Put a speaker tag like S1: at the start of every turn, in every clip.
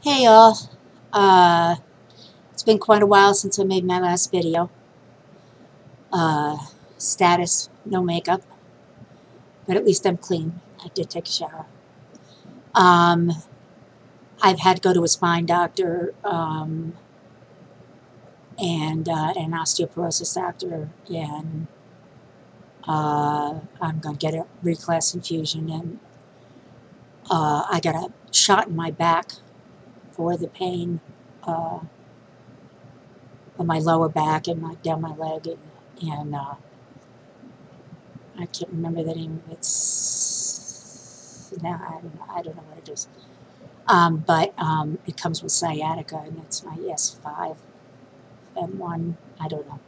S1: Hey y'all, uh, it's been quite a while since I made my last video. Uh, Status, no makeup, but at least I'm clean. I did take a shower. Um, I've had to go to a spine doctor and an osteoporosis doctor, and I'm going to get a reclass infusion, and I got a shot in my back for the pain on my lower back and down my leg, and I can't remember the name of it's now. I don't know what it is. But it comes with sciatica, and it's my S5 and one. I don't know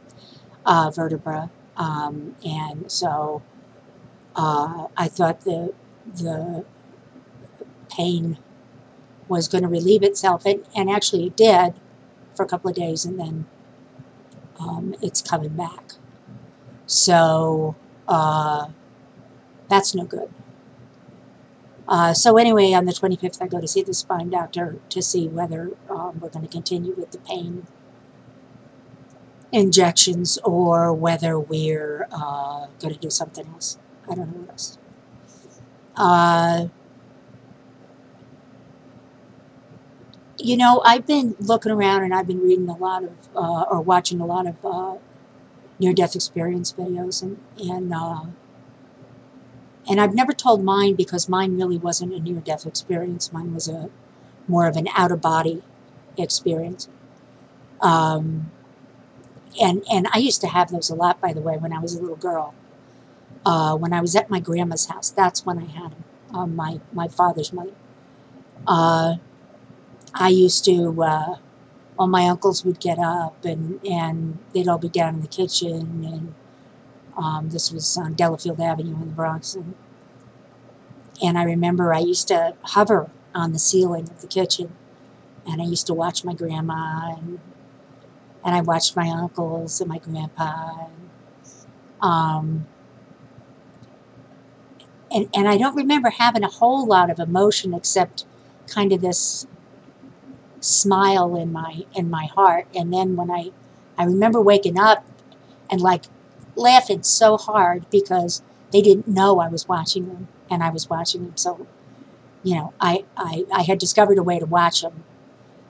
S1: vertebra, and so I thought the pain was going to relieve itself, and actually it did for a couple of days, and then it's coming back. So that's no good. So anyway, on the 25th, I go to see the spine doctor to see whether we're going to continue with the pain injections or whether we're going to do something else. I don't know what else. You know, I've been looking around and I've been reading a lot of, or watching a lot of near-death experience videos, and I've never told mine because mine really wasn't a near-death experience. Mine was more of an out-of-body experience. And I used to have those a lot, by the way, when I was a little girl. When I was at my grandma's house, that's when I had them, my father's mother. I used to, all my uncles would get up, and they'd all be down in the kitchen, and this was on Delafield Avenue in the Bronx. And I remember I used to hover on the ceiling of the kitchen, and I used to watch my grandma, and I watched my uncles and my grandpa. And I don't remember having a whole lot of emotion except kind of this smile in my heart. And then when I remember waking up and like laughing so hard because they didn't know I was watching them, and I was watching them. So, you know, I had discovered a way to watch them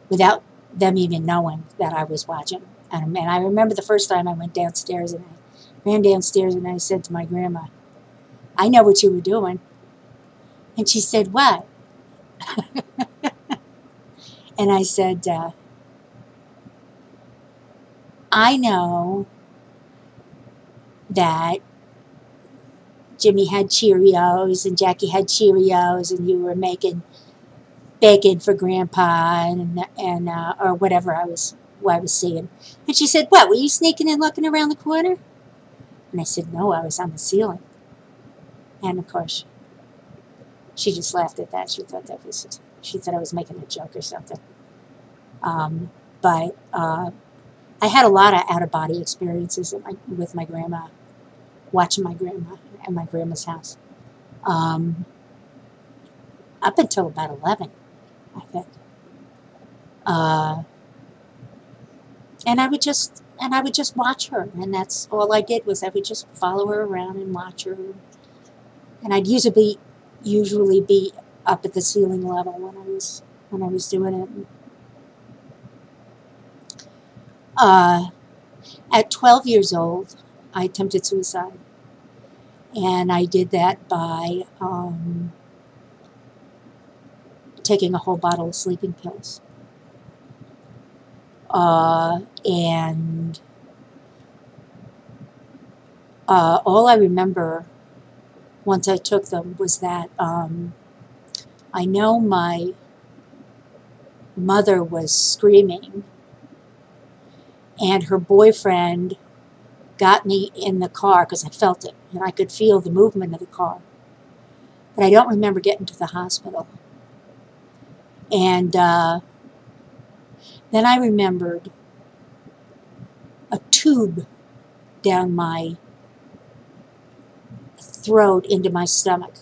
S1: without them even knowing that I was watching. And I remember the first time I went downstairs, and I ran downstairs and I said to my grandma, "I know what you were doing." And she said, "What?" And I said, "I know that Jimmy had Cheerios and Jackie had Cheerios, and you were making bacon for Grandpa and or whatever I was seeing." And she said, "What, were you sneaking and looking around the corner?" And I said, "No, I was on the ceiling." And of course, she just laughed at that. She thought I was making a joke or something. But I had a lot of out-of-body experiences with my grandma, watching my grandma at my grandma's house, up until about 11, I think. And I would just watch her, and that's all I did. Was I would just follow her around and watch her, and I'd usually be up at the ceiling level when I was doing it. At 12 years old, I attempted suicide, and I did that by taking a whole bottle of sleeping pills. And all I remember once I took them was that I know my mother was screaming, and her boyfriend got me in the car because I felt it, and I could feel the movement of the car. But I don't remember getting to the hospital. And then I remembered a tube down my throat into my stomach.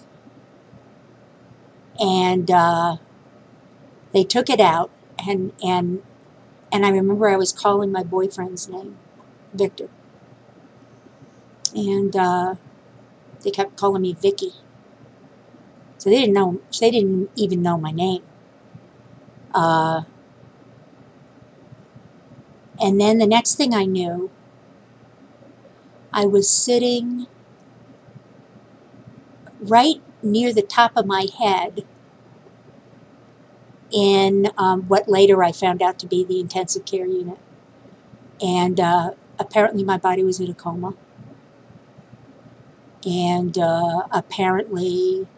S1: And They took it out, and I remember I was calling my boyfriend's name, Victor, and they kept calling me Vicky. So they didn't even know my name. And then the next thing I knew, I was sitting right near the top of my head in what later I found out to be the intensive care unit. And apparently my body was in a coma. And apparently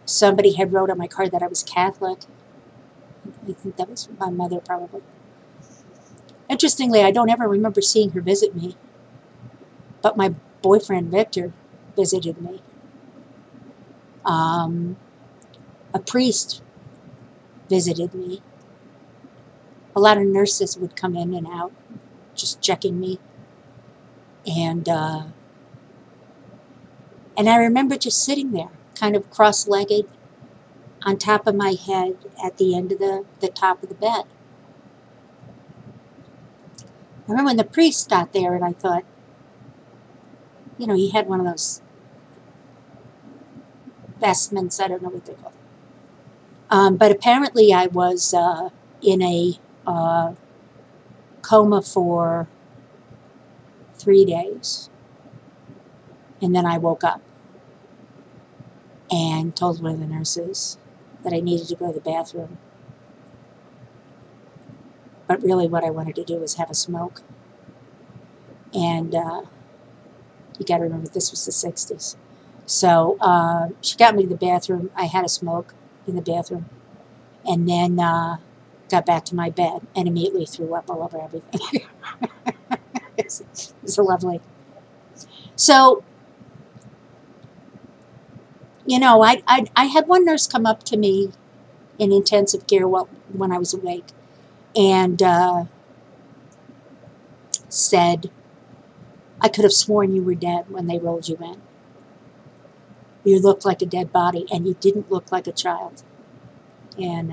S1: somebody had wrote on my card that I was Catholic. I think that was my mother, probably. Interestingly, I don't ever remember seeing her visit me, but my boyfriend, Victor, visited me. A priest visited me. A lot of nurses would come in and out, just checking me. And I remember just sitting there, kind of cross-legged, on top of my head at the end of the top of the bed. I remember when the priest got there, and I thought, you know, he had one of those vestments, I don't know what they're called. But apparently I was in a coma for 3 days. And then I woke up and told one of the nurses that I needed to go to the bathroom. But really what I wanted to do was have a smoke. And you got to remember, this was the 60s. So she got me to the bathroom. I had a smoke in the bathroom. And then got back to my bed and immediately threw up all over everything. It was lovely. So, you know, I had one nurse come up to me in intensive care when I was awake and said, I could have sworn you were dead when they rolled you in. You looked like a dead body, and you didn't look like a child. And,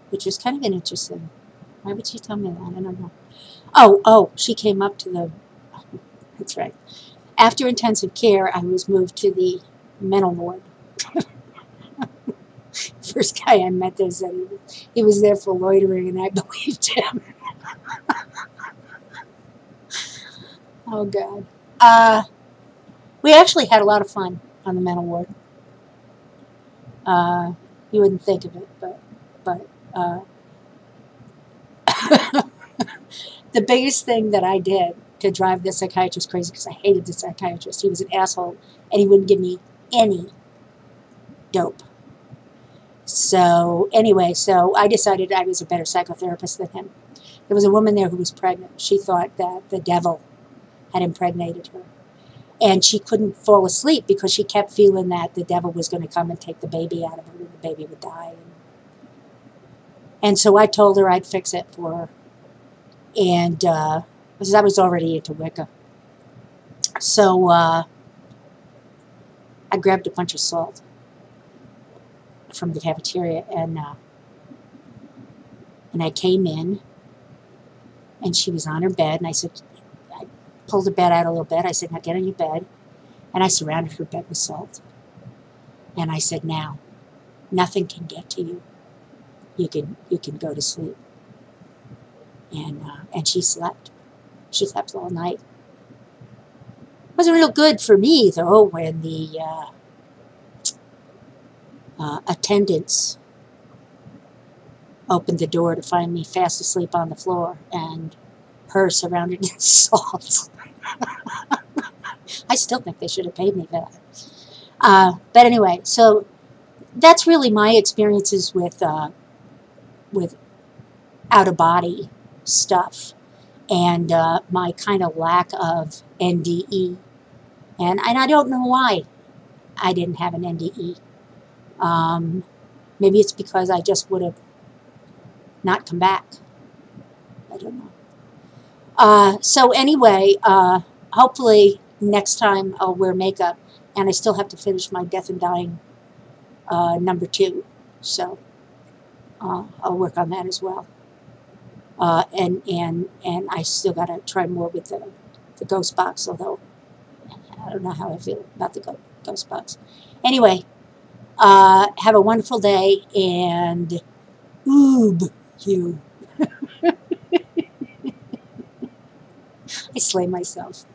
S1: which was kind of an interesting. Why would she tell me that? I don't know. Oh, she came up to the, that's right. After intensive care, I was moved to the mental ward. First guy I met there said he was there for loitering, and I believed him. Oh, God. We actually had a lot of fun on the mental ward. You wouldn't think of it, but the biggest thing that I did to drive the psychiatrist crazy, because I hated the psychiatrist, he was an asshole, and he wouldn't give me any dope. So anyway, so I decided I was a better psychotherapist than him. There was a woman there who was pregnant. She thought that the devil had impregnated her. And she couldn't fall asleep because she kept feeling that the devil was going to come and take the baby out of her and the baby would die. And so I told her I'd fix it for her. And because I was already into Wicca. So I grabbed a bunch of salt from the cafeteria and I came in and she was on her bed and I said, I pulled the bed out a little bit. I said, now get on your bed. And I surrounded her bed with salt. And I said, now, nothing can get to you. You can go to sleep. And she slept. She slept all night. It wasn't real good for me, though, when the attendants opened the door to find me fast asleep on the floor and her surrounded in salt. I still think they should have paid me for that. But anyway, so that's really my experiences with out-of-body stuff and my kind of lack of NDE. And I don't know why I didn't have an NDE. Maybe it's because I just would have not come back. I don't know. So anyway, hopefully next time I'll wear makeup, and I still have to finish my Death and Dying #2. So I'll work on that as well. And I still got to try more with the ghost box, although I don't know how I feel about the ghost box. Anyway, have a wonderful day, and oobe you. I slay myself.